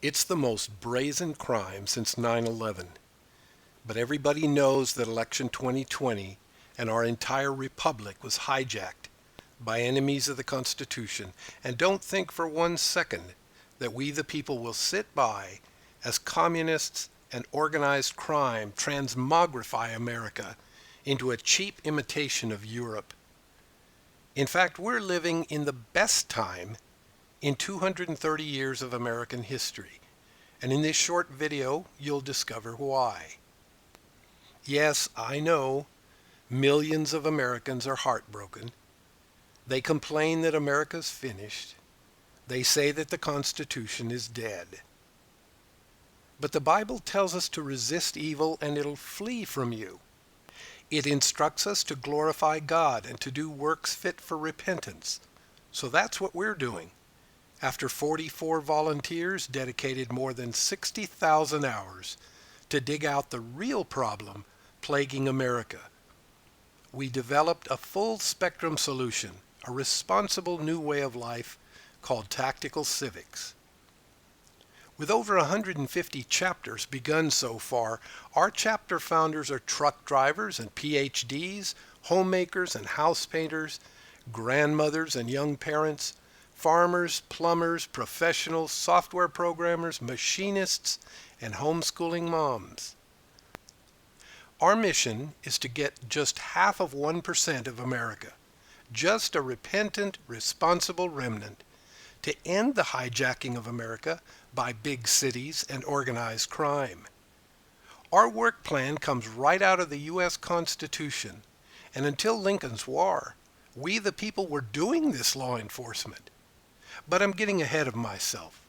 It's the most brazen crime since 9/11. But everybody knows that election 2020 and our entire republic was hijacked by enemies of the Constitution, and don't think for one second that we the people will sit by as communists and organized crime transmogrify America into a cheap imitation of Europe. In fact, we're living in the best time in 230 years of American history, and in this short video you'll discover why. Yes, I know, millions of Americans are heartbroken. They complain that America's finished. They say that the Constitution is dead. But the Bible tells us to resist evil and it'll flee from you. It instructs us to glorify God and to do works fit for repentance. So that's what we're doing. After 44 volunteers dedicated more than 60,000 hours to dig out the real problem plaguing America, we developed a full spectrum solution, a responsible new way of life called Tactical Civics. With over 150 chapters begun so far, our chapter founders are truck drivers and PhDs, homemakers and house painters, grandmothers and young parents, farmers, plumbers, professionals, software programmers, machinists, and homeschooling moms. Our mission is to get just half of 1% of America, just a repentant, responsible remnant, to end the hijacking of America by big cities and organized crime. Our work plan comes right out of the U.S. Constitution, and until Lincoln's War, we the people were doing this law enforcement. But I'm getting ahead of myself.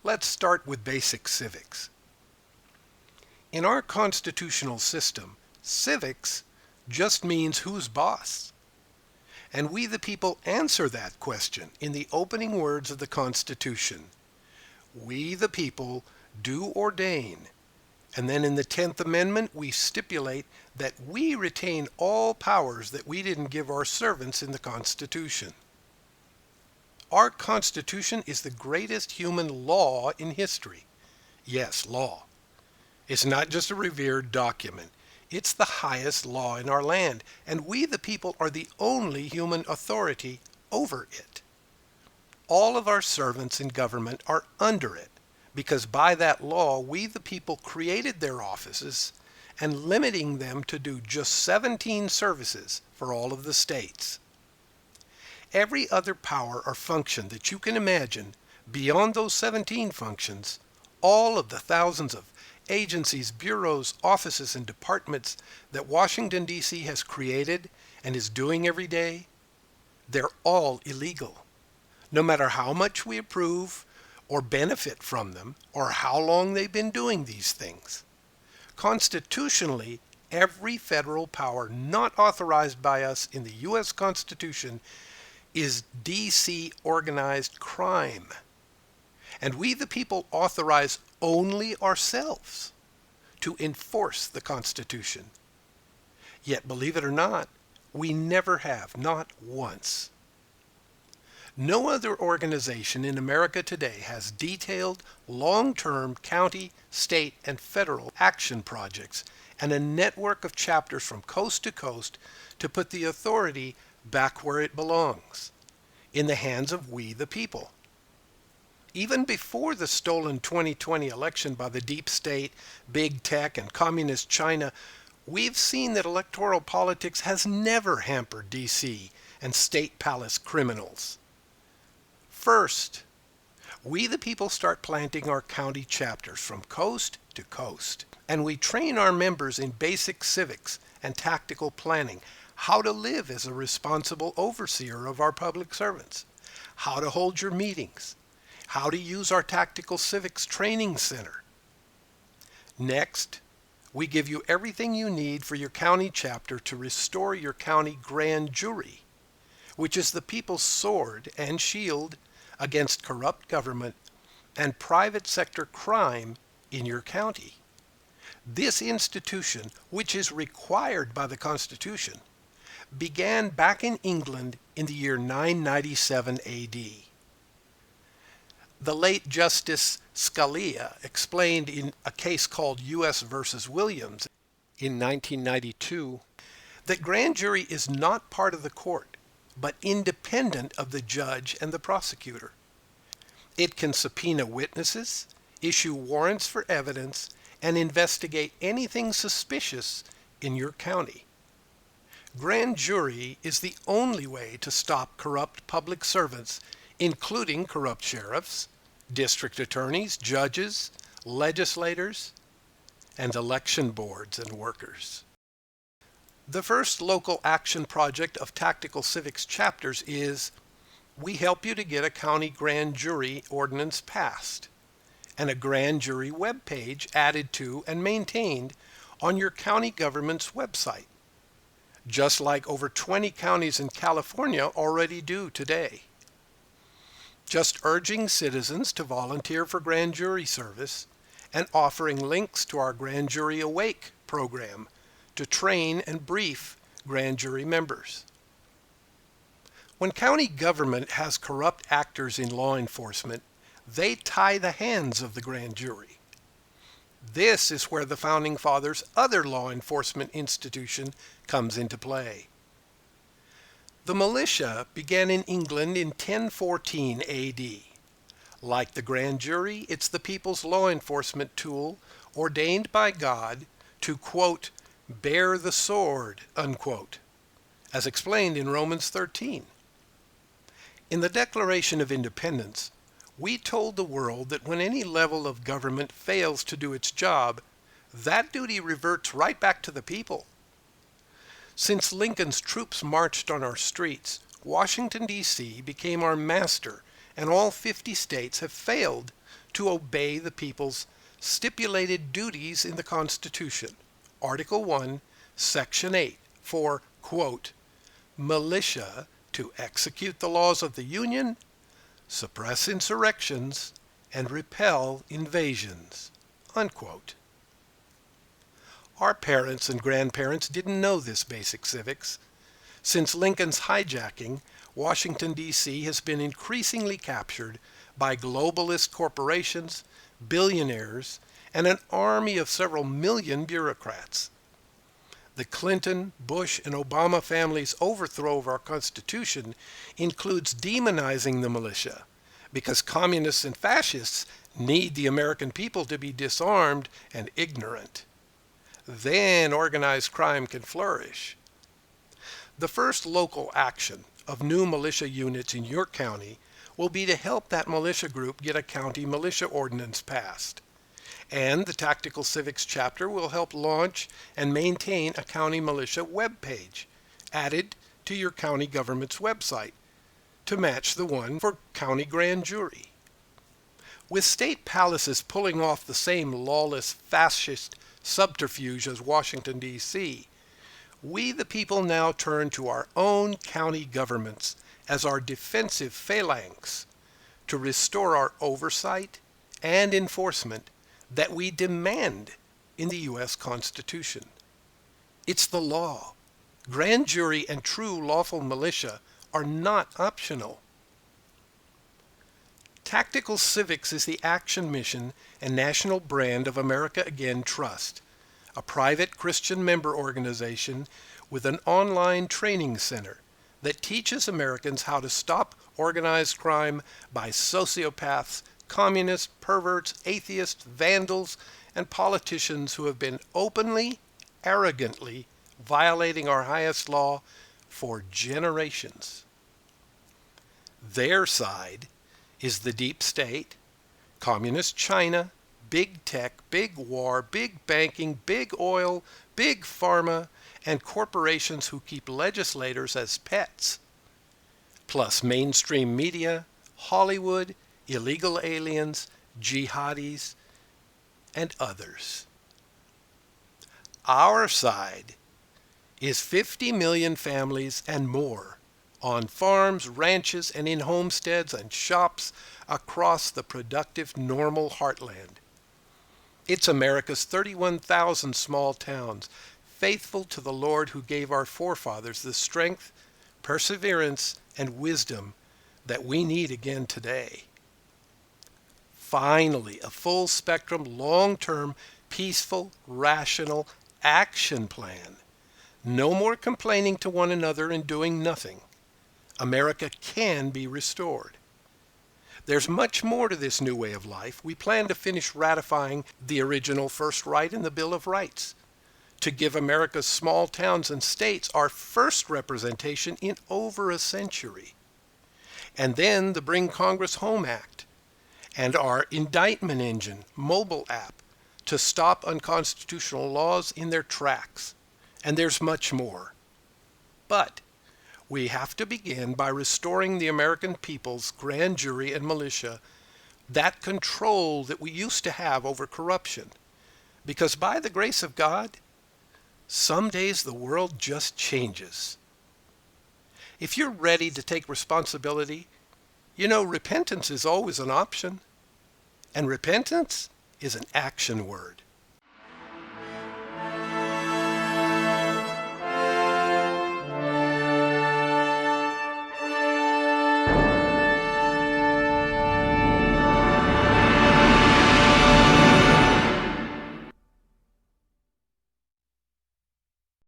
Let's start with basic civics. In our constitutional system, civics just means who's boss. And we the people answer that question in the opening words of the Constitution. We the people do ordain. And then in the 10th Amendment we stipulate that we retain all powers that we didn't give our servants in the Constitution. Our Constitution is the greatest human law in history. Yes, law. It's not just a revered document. It's the highest law in our land, and we the people are the only human authority over it. All of our servants in government are under it, because by that law we the people created their offices and limiting them to do just 17 services for all of the states. Every other power or function that you can imagine beyond those 17 functions, all of the thousands of agencies, bureaus, offices, and departments that Washington, D.C. has created and is doing every day, they're all illegal. No matter how much we approve or benefit from them, or how long they've been doing these things. Constitutionally, every federal power not authorized by us in the U.S. Constitution is D.C. organized crime. And we the people authorize only ourselves to enforce the Constitution. Yet, believe it or not, we never have, not once. No other organization in America today has detailed, long-term county, state, and federal action projects and a network of chapters from coast to coast to put the authority back where it belongs, in the hands of we the people. Even before the stolen 2020 election by the deep state, big tech, and communist China, we've seen that electoral politics has never hampered D.C. and state palace criminals. First, we the people start planting our county chapters from coast to coast, and we train our members in basic civics and tactical planning, how to live as a responsible overseer of our public servants, how to hold your meetings, how to use our Tactical Civics Training Center. Next, we give you everything you need for your county chapter to restore your county grand jury, which is the people's sword and shield against corrupt government and private sector crime in your county. This institution, which is required by the Constitution, began back in England in the year 997 AD. The late Justice Scalia explained in a case called U.S. versus Williams in 1992 that grand jury is not part of the court, but independent of the judge and the prosecutor. It can subpoena witnesses, issue warrants for evidence, and investigate anything suspicious in your county. Grand jury is the only way to stop corrupt public servants, including corrupt sheriffs, district attorneys, judges, legislators, and election boards and workers. The first local action project of Tactical Civics chapters is we help you to get a county grand jury ordinance passed and a grand jury web page added to and maintained on your county government's website, just like over 20 counties in California already do today. Just urging citizens to volunteer for grand jury service and offering links to our Grand Jury Awake program to train and brief grand jury members. When county government has corrupt actors in law enforcement, they tie the hands of the grand jury. This is where the Founding Fathers' other law enforcement institution comes into play. The militia began in England in 1014 AD. Like the grand jury, it's the people's law enforcement tool ordained by God to, quote, bear the sword, unquote, as explained in Romans 13. In the Declaration of Independence, we told the world that when any level of government fails to do its job, that duty reverts right back to the people. Since Lincoln's troops marched on our streets, Washington, D.C. became our master, and all 50 states have failed to obey the people's stipulated duties in the Constitution. Article 1, Section 8, for, quote, militia to execute the laws of the Union, suppress insurrections, and repel invasions, unquote. Our parents and grandparents didn't know this basic civics. Since Lincoln's hijacking, Washington, D.C. has been increasingly captured by globalist corporations, billionaires, and an army of several million bureaucrats. The Clinton, Bush, and Obama families' overthrow of our Constitution includes demonizing the militia because communists and fascists need the American people to be disarmed and ignorant. Then organized crime can flourish. The first local action of new militia units in your county will be to help that militia group get a county militia ordinance passed. And the Tactical Civics chapter will help launch and maintain a county militia web page added to your county government's website to match the one for county grand jury. With state palaces pulling off the same lawless fascist subterfuge as Washington, D.C., we the people now turn to our own county governments as our defensive phalanx to restore our oversight and enforcement that we demand in the U.S. Constitution. It's the law. Grand jury and true lawful militia are not optional. Tactical Civics is the action mission and national brand of America Again Trust, a private Christian member organization with an online training center that teaches Americans how to stop organized crime by sociopaths, communists, perverts, atheists, vandals, and politicians who have been openly, arrogantly violating our highest law for generations. Their side is the deep state, communist China, big tech, big war, big banking, big oil, big pharma, and corporations who keep legislators as pets, plus mainstream media, Hollywood, illegal aliens, jihadis, and others. Our side is 50 million families and more on farms, ranches, and in homesteads and shops across the productive normal heartland. It's America's 31,000 small towns, faithful to the Lord who gave our forefathers the strength, perseverance, and wisdom that we need again today. finally a full spectrum, long-term, peaceful, rational action plan. No more complaining to one another and doing nothing. America can be restored. There's much more to this new way of life. We plan to finish ratifying the original first right in the Bill of Rights, to give America's small towns and states our first representation in over a century. And then the Bring Congress Home Act and our indictment engine mobile app to stop unconstitutional laws in their tracks. And there's much more. But we have to begin by restoring the American people's grand jury and militia that control that we used to have over corruption. Because by the grace of God, some days the world just changes. If you're ready to take responsibility, you know repentance is always an option. And repentance is an action word.